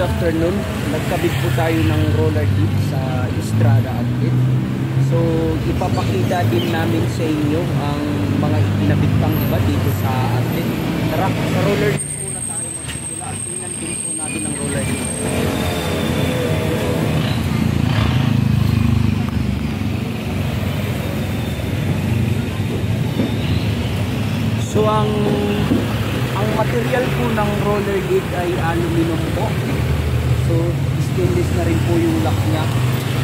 afternoon. Nagkabit po tayo ng roller kit sa Estrada Outlet. So, ipapakita din namin sa inyo ang mga ikinabit pang iba dito sa outlet. Tara, sa roller kit muna tayo magsimula at tingnan din po natin ang roller kit. So, ang material po ng roller gate ay aluminum po. So, stainless na rin po yung lock niya.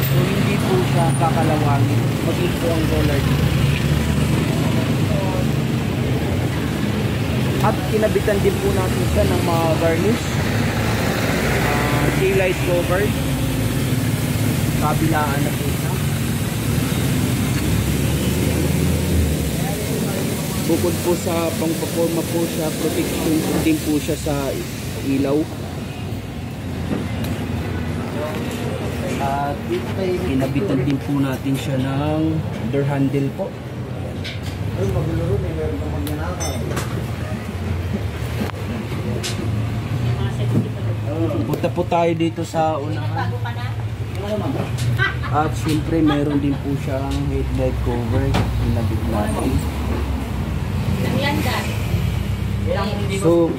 So, hindi po siya kakalawangin. Maging po ang roller gate. At kinabitan din po natin siya ng mga varnish. Taillight cover. Kabilaan na po siya. Bukod po sa pang-performa po siya, protection din po siya sa ilaw. At kinabitan din po natin siya ng door handle po. Punta po tayo dito sa unahan. At siyempre meron din po siyang headlight cover. Kinabit natin. So,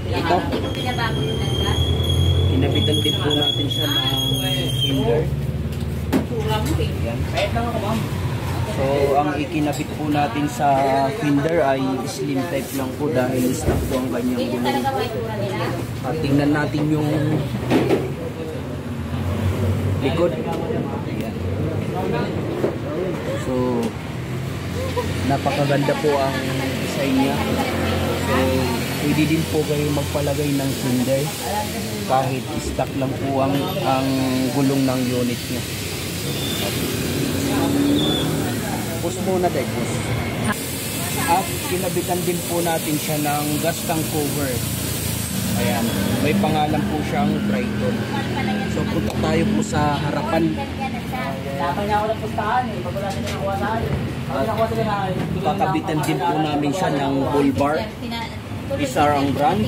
ito, kinabitan din po natin siya ng fender. So, ang ikinabit po natin sa fender ay slim type lang po dahil stock po ang kanyang gulong. At tingnan natin yung likod. So, napakaganda po ang design niya. So, pwede din po kayo magpalagay ng fender kahit stock lang po ang gulong ng unit niya. Push muna dahil push. At kinabitan din po natin siya ng gas tank cover. Ayan, may pangalan po siyang Triton. So, punta tayo po sa harapan. Dapat na ako ng pustahan eh. Pag wala na nakuha tayo. Kakabitan din po namin siya ng bull bar. Isar ang brand.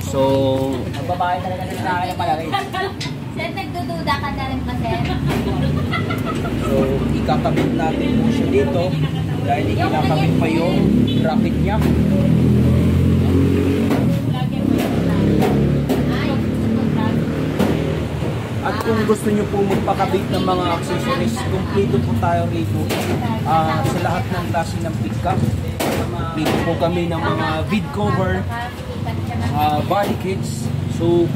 So, magbabahay talaga na sa akin ng malaki. Sir, nagdududa ka na rin pa, sir? So, ikakabit natin po siya dito dahil ikinakabit pa yung bracket niya. At kung gusto nyo po magpakabit ng mga accessories, kumpleto po tayo rito sa lahat ng klase ng pickup. Dito po kami ng mga vid cover, body kits. So,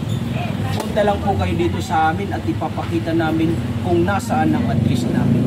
punta lang po kayo dito sa amin at ipapakita namin kung nasaan ang address namin.